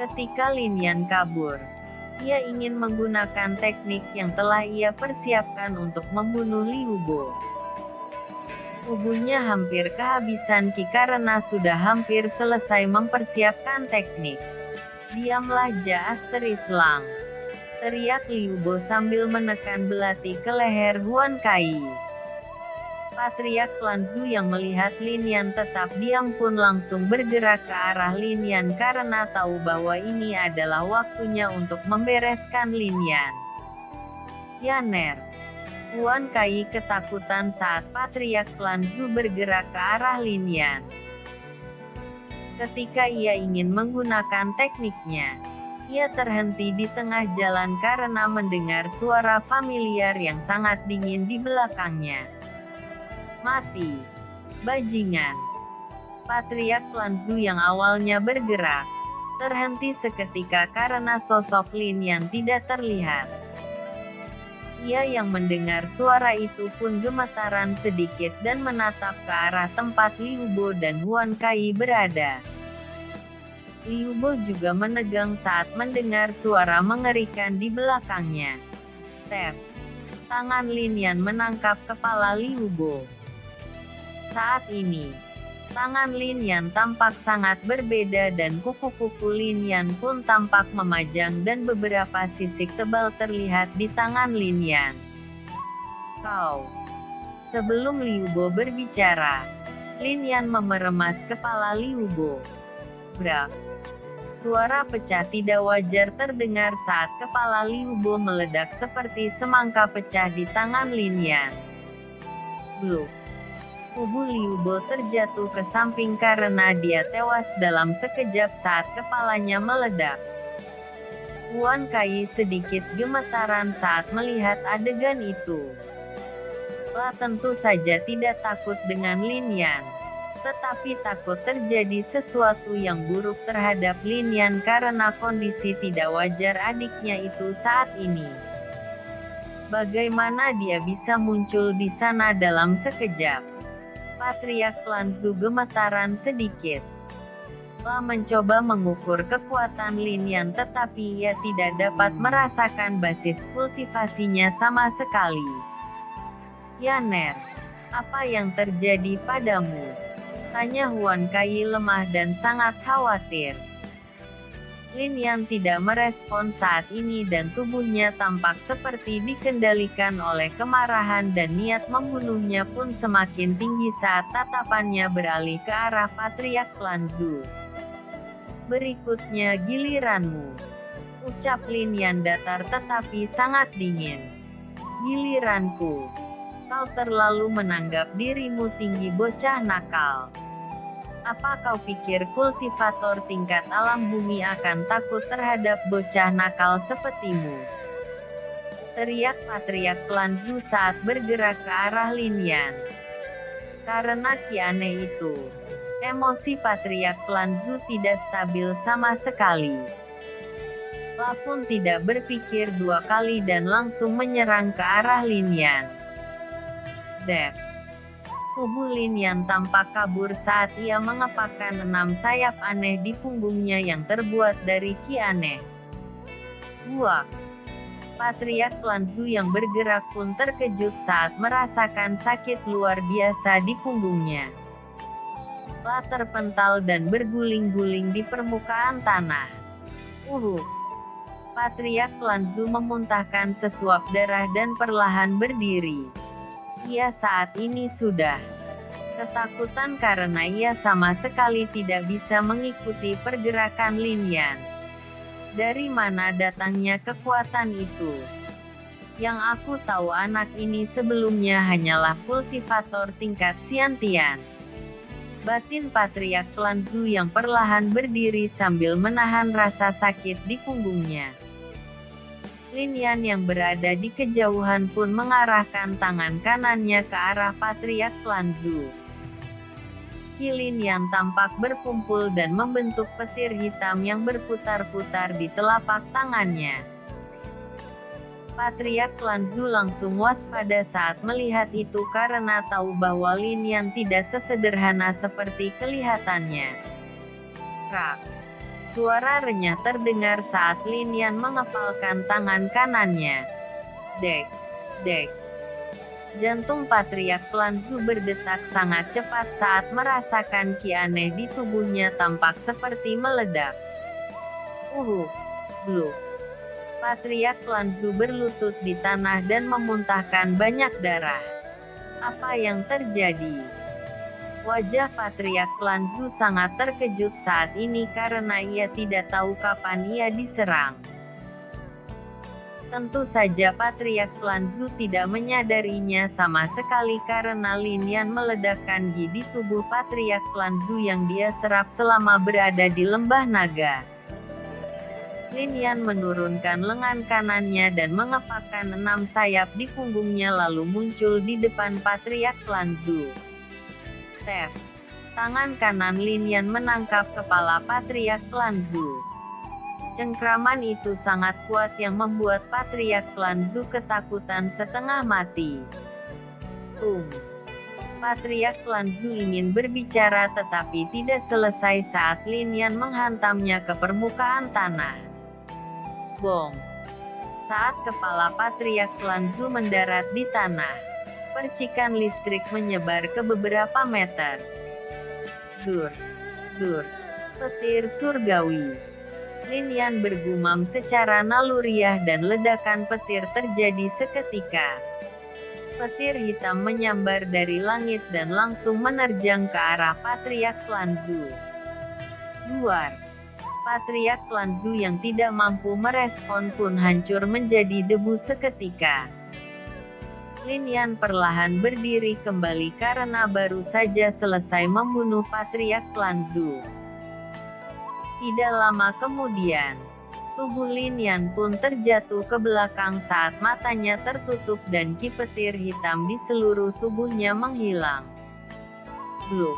Ketika Lin Yan kabur, ia ingin menggunakan teknik yang telah ia persiapkan untuk membunuh Liu Bo. Tubuhnya hampir kehabisan ki karena sudah hampir selesai mempersiapkan teknik. Diamlah Jasterislang. Teriak Liu Bo sambil menekan belati ke leher Huan Kai. Patriark Lanzu yang melihat Lin Yan tetap diam pun langsung bergerak ke arah Lin Yan karena tahu bahwa ini adalah waktunya untuk membereskan Lin Yan. Yaner. Huan Kai ketakutan saat Patriark Lanzu bergerak ke arah Lin Yan. Ketika ia ingin menggunakan tekniknya, ia terhenti di tengah jalan karena mendengar suara familiar yang sangat dingin di belakangnya. Mati, bajingan. Patriark Lanzu yang awalnya bergerak, terhenti seketika karena sosok Lin Yan tidak terlihat. Ia yang mendengar suara itu pun gemetaran sedikit dan menatap ke arah tempat Liu Bo dan Huan Kai berada. Liu Bo juga menegang saat mendengar suara mengerikan di belakangnya. Tap. Tangan Lin Yan menangkap kepala Liu Bo. Saat ini, tangan Lin Yan tampak sangat berbeda dan kuku-kuku Lin Yan pun tampak memajang dan beberapa sisik tebal terlihat di tangan Lin Yan. Kau. Sebelum Liu Bo berbicara, Lin Yan memeremas kepala Liu Bo. Brak. Suara pecah tidak wajar terdengar saat kepala Liu Bo meledak seperti semangka pecah di tangan Lin Yan. Bluk. Tubuh Liu Bo terjatuh ke samping karena dia tewas dalam sekejap saat kepalanya meledak. Huan Kai sedikit gemetaran saat melihat adegan itu. Lah tentu saja tidak takut dengan Lin Yan, tetapi takut terjadi sesuatu yang buruk terhadap Lin Yan karena kondisi tidak wajar adiknya itu saat ini. Bagaimana dia bisa muncul di sana dalam sekejap? Patriark Lanzu gemetaran sedikit. Lah mencoba mengukur kekuatan Lin Yan tetapi ia tidak dapat merasakan basis kultivasinya sama sekali. Yaner, apa yang terjadi padamu? Tanya Huan Kai lemah dan sangat khawatir. Lin Yan tidak merespon saat ini dan tubuhnya tampak seperti dikendalikan oleh kemarahan dan niat membunuhnya pun semakin tinggi saat tatapannya beralih ke arah Patriark Lanzu. Berikutnya giliranmu. Ucap Lin Yan datar tetapi sangat dingin. Giliranku. Kau terlalu menanggap dirimu tinggi bocah nakal. Apa kau pikir kultivator tingkat alam bumi akan takut terhadap bocah nakal sepertimu? Teriak Patriark Lanzu saat bergerak ke arah Lin Yan. Karena ki aneh itu, emosi Patriark Lanzu tidak stabil sama sekali. Lah pun tidak berpikir dua kali dan langsung menyerang ke arah Lin Yan. Zep. Tubuh Lin Yan tampak kabur saat ia mengepakkan 6 sayap aneh di punggungnya yang terbuat dari ki aneh. Buak. Patriark Lanzu yang bergerak pun terkejut saat merasakan sakit luar biasa di punggungnya. Lah terpental dan berguling-guling di permukaan tanah. Patriark Lanzu memuntahkan sesuap darah dan perlahan berdiri. Ia saat ini sudah ketakutan karena ia sama sekali tidak bisa mengikuti pergerakan Lin Yan. Dari mana datangnya kekuatan itu? Yang aku tahu anak ini sebelumnya hanyalah kultivator tingkat Xiantian. Batin Patriark Lanzu yang perlahan berdiri sambil menahan rasa sakit di punggungnya. Lin Yan yang berada di kejauhan pun mengarahkan tangan kanannya ke arah Patriark Lanzu. Ki Lin Yan tampak berkumpul dan membentuk petir hitam yang berputar-putar di telapak tangannya. Patriark Lanzu langsung waspada saat melihat itu karena tahu bahwa Lin Yan tidak sesederhana seperti kelihatannya. Krak. Suara renyah terdengar saat Lin Yan mengepalkan tangan kanannya. Dek, dek. Jantung Patriark Lanzu berdetak sangat cepat saat merasakan ki aneh di tubuhnya tampak seperti meledak. Bluk. Patriark Lanzu berlutut di tanah dan memuntahkan banyak darah. Apa yang terjadi? Wajah Patriark Klan Zhou sangat terkejut saat ini karena ia tidak tahu kapan ia diserang. Tentu saja Patriark Klan Zhou tidak menyadarinya sama sekali karena Lin Yan meledakkan Qi di tubuh Patriark Klan Zhou yang dia serap selama berada di Lembah Naga. Lin Yan menurunkan lengan kanannya dan mengepakkan 6 sayap di punggungnya lalu muncul di depan Patriark Klan Zhou. Tap. Tangan kanan Lin Yan menangkap kepala Patriark Klan Zhou. Cengkraman itu sangat kuat yang membuat Patriark Klan Zhou ketakutan setengah mati. Patriark Klan Zhou ingin berbicara tetapi tidak selesai saat Lin Yan menghantamnya ke permukaan tanah. Bong! Saat kepala Patriark Klan Zhou mendarat di tanah, percikan listrik menyebar ke beberapa meter. Zur! Zur! Petir surgawi! Lin Yan bergumam secara naluriah dan ledakan petir terjadi seketika. Petir hitam menyambar dari langit dan langsung menerjang ke arah Patriark Klan Zhou. Luar! Patriark Klan Zhou yang tidak mampu merespon pun hancur menjadi debu seketika. Lin Yan perlahan berdiri kembali karena baru saja selesai membunuh Patriark Klan Zhou. Tidak lama kemudian, tubuh Lin Yan pun terjatuh ke belakang saat matanya tertutup dan Qi petir hitam di seluruh tubuhnya menghilang. Bluk!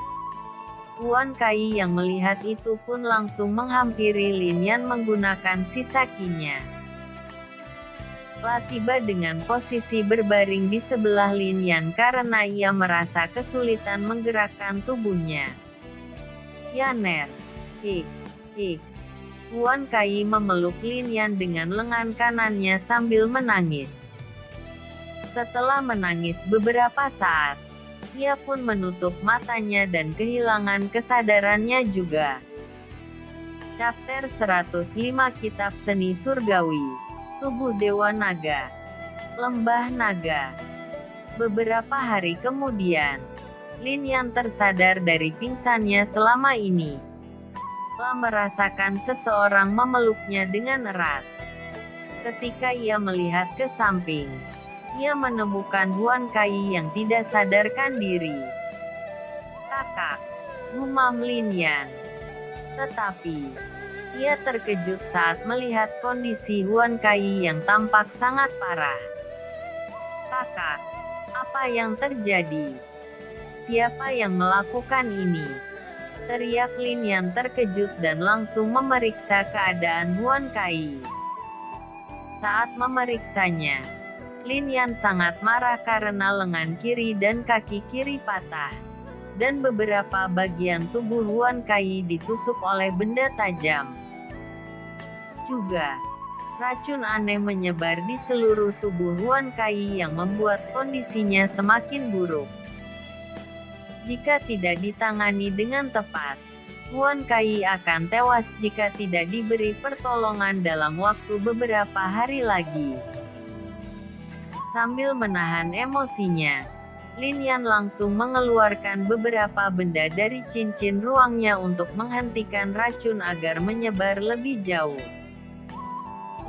Huan Kai yang melihat itu pun langsung menghampiri Lin Yan menggunakan sisa Qi-nya. Tiba dengan posisi berbaring di sebelah Lin Yan karena ia merasa kesulitan menggerakkan tubuhnya. Yaner. Huan Kai memeluk Lin Yan dengan lengan kanannya sambil menangis. Setelah menangis beberapa saat, ia pun menutup matanya dan kehilangan kesadarannya juga. Chapter 105 Kitab Seni Surgawi. Tubuh Dewa Naga. Lembah Naga. Beberapa hari kemudian, Lin Yan tersadar dari pingsannya selama ini. Telah merasakan seseorang memeluknya dengan erat. Ketika ia melihat ke samping, ia menemukan Huan Kai yang tidak sadarkan diri. "Kakak," gumam Lin Yan. Tetapi, ia terkejut saat melihat kondisi Huan Kai yang tampak sangat parah. "Kakak, apa yang terjadi? Siapa yang melakukan ini?" teriak Lin Yan terkejut dan langsung memeriksa keadaan Huan Kai. Saat memeriksanya, Lin Yan sangat marah karena lengan kiri dan kaki kiri patah, dan beberapa bagian tubuh Huan Kai ditusuk oleh benda tajam. Juga, racun aneh menyebar di seluruh tubuh Huan Kai yang membuat kondisinya semakin buruk. Jika tidak ditangani dengan tepat, Huan Kai akan tewas jika tidak diberi pertolongan dalam waktu beberapa hari lagi. Sambil menahan emosinya, Lin Yan langsung mengeluarkan beberapa benda dari cincin ruangnya untuk menghentikan racun agar menyebar lebih jauh.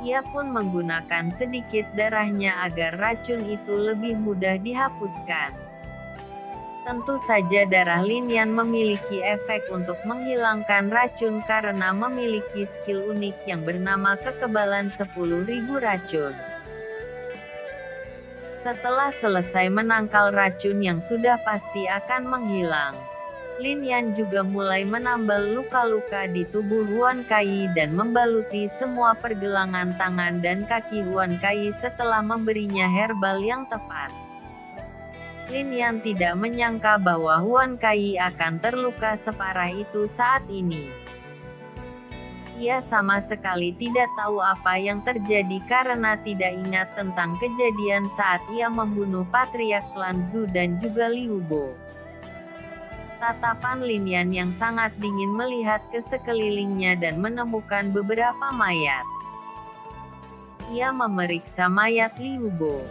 Ia pun menggunakan sedikit darahnya agar racun itu lebih mudah dihapuskan. Tentu saja darah Lin Yan memiliki efek untuk menghilangkan racun karena memiliki skill unik yang bernama kekebalan 10.000 racun. Setelah selesai menangkal racun yang sudah pasti akan menghilang, Lin Yan juga mulai menambal luka-luka di tubuh Huan Kai dan membaluti semua pergelangan tangan dan kaki Huan Kai setelah memberinya herbal yang tepat. Lin Yan tidak menyangka bahwa Huan Kai akan terluka separah itu saat ini. Ia sama sekali tidak tahu apa yang terjadi karena tidak ingat tentang kejadian saat ia membunuh Patriark Klan Zhou dan juga Liu Bo. Tatapan Lin Yan yang sangat dingin melihat ke sekelilingnya dan menemukan beberapa mayat. Ia memeriksa mayat Liu Bo.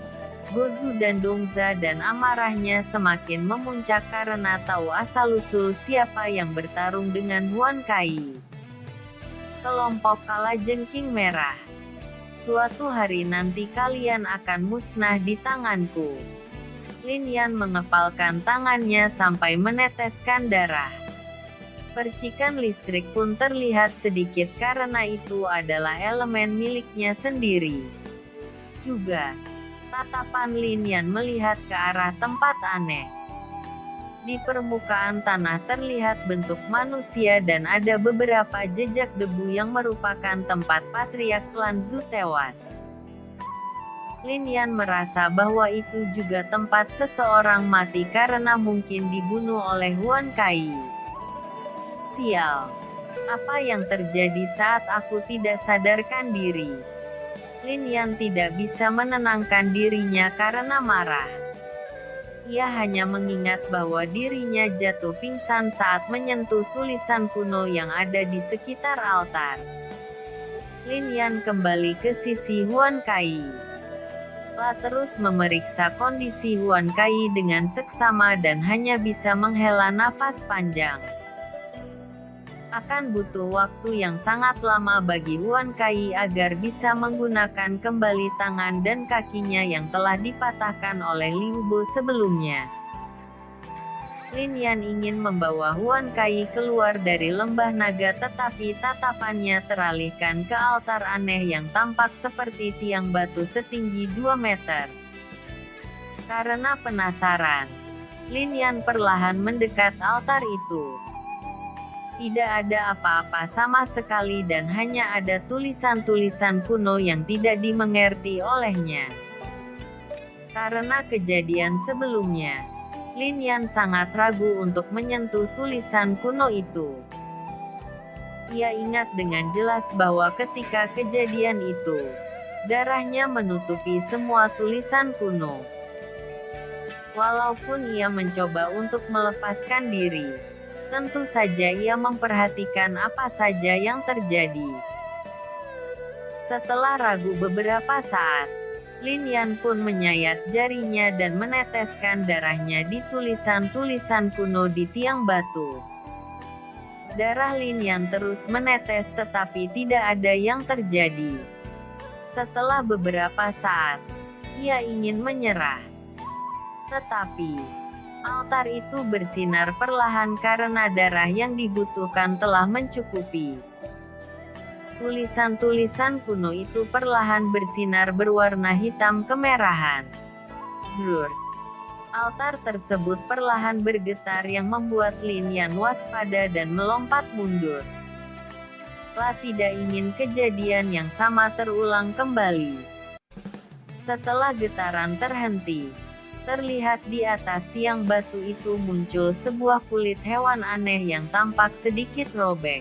Gozu dan Dongza dan amarahnya semakin memuncak karena tahu asal-usul siapa yang bertarung dengan Huan Kai. Kelompok kalajengking merah. Suatu hari nanti kalian akan musnah di tanganku. Lin Yan mengepalkan tangannya sampai meneteskan darah. Percikan listrik pun terlihat sedikit karena itu adalah elemen miliknya sendiri. Juga, tatapan Lin Yan melihat ke arah tempat aneh. Di permukaan tanah terlihat bentuk manusia dan ada beberapa jejak debu yang merupakan tempat patriark klan Zhu tewas. Lin Yan merasa bahwa itu juga tempat seseorang mati karena mungkin dibunuh oleh Huan Kai. Sial. Apa yang terjadi saat aku tidak sadarkan diri? Lin Yan tidak bisa menenangkan dirinya karena marah. Ia hanya mengingat bahwa dirinya jatuh pingsan saat menyentuh tulisan kuno yang ada di sekitar altar. Lin Yan kembali ke sisi Huan Kai. Lah terus memeriksa kondisi Huan Kai dengan seksama dan hanya bisa menghela nafas panjang. Akan butuh waktu yang sangat lama bagi Huan Kai agar bisa menggunakan kembali tangan dan kakinya yang telah dipatahkan oleh Liu Bo sebelumnya. Lin Yan ingin membawa Huan Kai keluar dari lembah naga tetapi tatapannya teralihkan ke altar aneh yang tampak seperti tiang batu setinggi 2 meter. Karena penasaran, Lin Yan perlahan mendekat altar itu. Tidak ada apa-apa sama sekali dan hanya ada tulisan-tulisan kuno yang tidak dimengerti olehnya. Karena kejadian sebelumnya, Lin Yan sangat ragu untuk menyentuh tulisan kuno itu. Ia ingat dengan jelas bahwa ketika kejadian itu, darahnya menutupi semua tulisan kuno. Walaupun ia mencoba untuk melepaskan diri, tentu saja ia memperhatikan apa saja yang terjadi. Setelah ragu beberapa saat, Lin Yan pun menyayat jarinya dan meneteskan darahnya di tulisan-tulisan kuno di tiang batu. Darah Lin Yan terus menetes tetapi tidak ada yang terjadi. Setelah beberapa saat, ia ingin menyerah. Tetapi altar itu bersinar perlahan karena darah yang dibutuhkan telah mencukupi. Tulisan-tulisan kuno itu perlahan bersinar berwarna hitam kemerahan. Brr. Altar tersebut perlahan bergetar yang membuat Lin Yan waspada dan melompat mundur. Lah tidak ingin kejadian yang sama terulang kembali. Setelah getaran terhenti, terlihat di atas tiang batu itu muncul sebuah kulit hewan aneh yang tampak sedikit robek.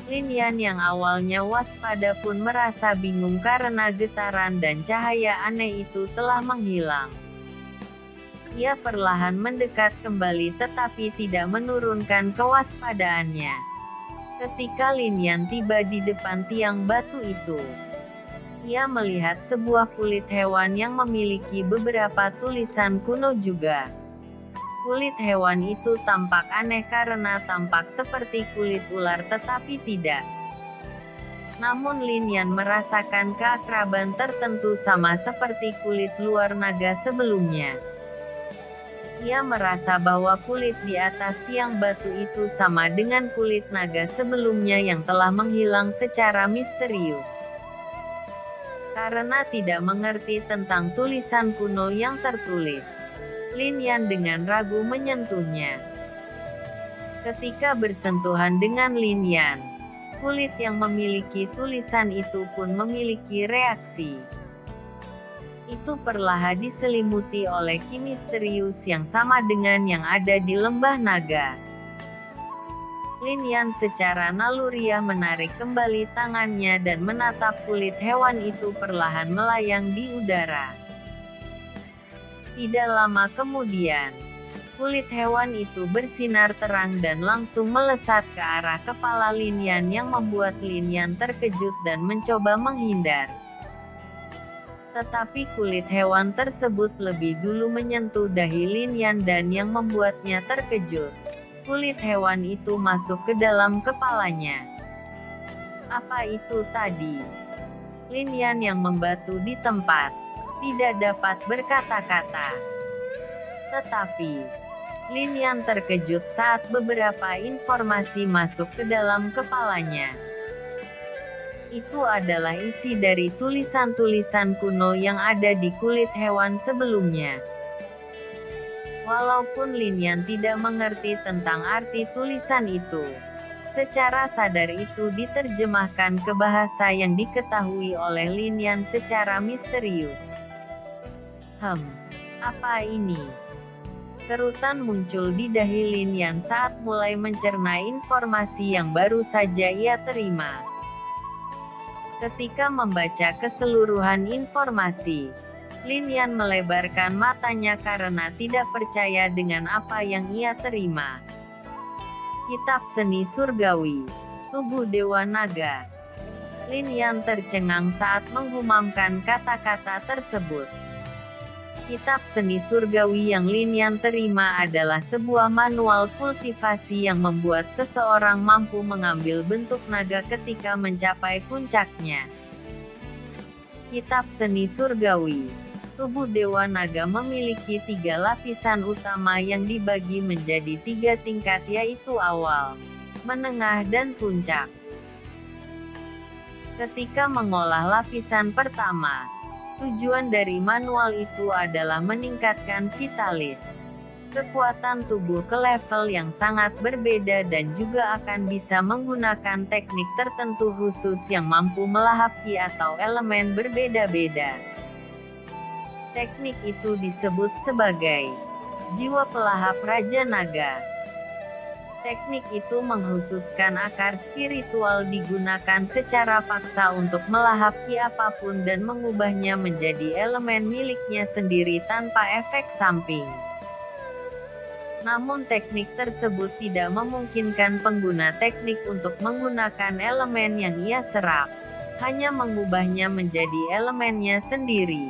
Lin Yan yang awalnya waspada pun merasa bingung karena getaran dan cahaya aneh itu telah menghilang. Ia perlahan mendekat kembali tetapi tidak menurunkan kewaspadaannya. Ketika Lin Yan tiba di depan tiang batu itu, ia melihat sebuah kulit hewan yang memiliki beberapa tulisan kuno juga. Kulit hewan itu tampak aneh karena tampak seperti kulit ular tetapi tidak. Namun Lin Yan merasakan keakraban tertentu sama seperti kulit luar naga sebelumnya. Ia merasa bahwa kulit di atas tiang batu itu sama dengan kulit naga sebelumnya yang telah menghilang secara misterius. Karena tidak mengerti tentang tulisan kuno yang tertulis, Lin Yan dengan ragu menyentuhnya. Ketika bersentuhan dengan Lin Yan, kulit yang memiliki tulisan itu pun memiliki reaksi. Itu perlahan diselimuti oleh ki misterius yang sama dengan yang ada di lembah naga. Lin Yan secara naluriah menarik kembali tangannya dan menatap kulit hewan itu perlahan melayang di udara. Tidak lama kemudian, kulit hewan itu bersinar terang dan langsung melesat ke arah kepala Lin Yan yang membuat Lin Yan terkejut dan mencoba menghindar. Tetapi kulit hewan tersebut lebih dulu menyentuh dahi Lin Yan dan yang membuatnya terkejut. Kulit hewan itu masuk ke dalam kepalanya. Apa itu tadi? Lin Yan yang membatu di tempat, tidak dapat berkata-kata. Tetapi, Lin Yan terkejut saat beberapa informasi masuk ke dalam kepalanya. Itu adalah isi dari tulisan-tulisan kuno yang ada di kulit hewan sebelumnya. Walaupun Lin Yan tidak mengerti tentang arti tulisan itu, secara sadar itu diterjemahkan ke bahasa yang diketahui oleh Lin Yan secara misterius. Apa ini? Kerutan muncul di dahi Lin Yan saat mulai mencerna informasi yang baru saja ia terima. Ketika membaca keseluruhan informasi, Lin Yan melebarkan matanya karena tidak percaya dengan apa yang ia terima. Kitab Seni Surgawi, Tubuh Dewa Naga. Lin Yan tercengang saat menggumamkan kata-kata tersebut. Kitab Seni Surgawi yang Lin Yan terima adalah sebuah manual kultivasi yang membuat seseorang mampu mengambil bentuk naga ketika mencapai puncaknya. Kitab Seni Surgawi, Tubuh Dewa Naga memiliki 3 lapisan utama yang dibagi menjadi 3 tingkat, yaitu awal, menengah dan puncak. Ketika mengolah lapisan pertama, tujuan dari manual itu adalah meningkatkan vitalis, kekuatan tubuh ke level yang sangat berbeda dan juga akan bisa menggunakan teknik tertentu khusus yang mampu melahap ki atau elemen berbeda-beda. Teknik itu disebut sebagai jiwa pelahap Raja Naga. Teknik itu menghususkan akar spiritual digunakan secara paksa untuk melahap ki apapun dan mengubahnya menjadi elemen miliknya sendiri tanpa efek samping. Namun teknik tersebut tidak memungkinkan pengguna teknik untuk menggunakan elemen yang ia serap, hanya mengubahnya menjadi elemennya sendiri.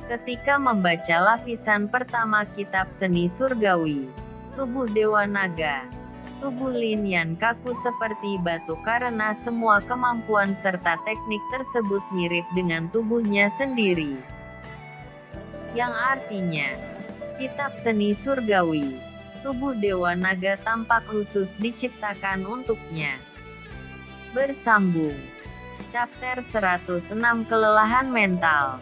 Ketika membaca lapisan pertama Kitab Seni Surgawi, Tubuh Dewa Naga, tubuh Lin Yan kaku seperti batu karena semua kemampuan serta teknik tersebut mirip dengan tubuhnya sendiri. Yang artinya, Kitab Seni Surgawi, Tubuh Dewa Naga tampak khusus diciptakan untuknya. Bersambung. Chapter 106 Kelelahan Mental.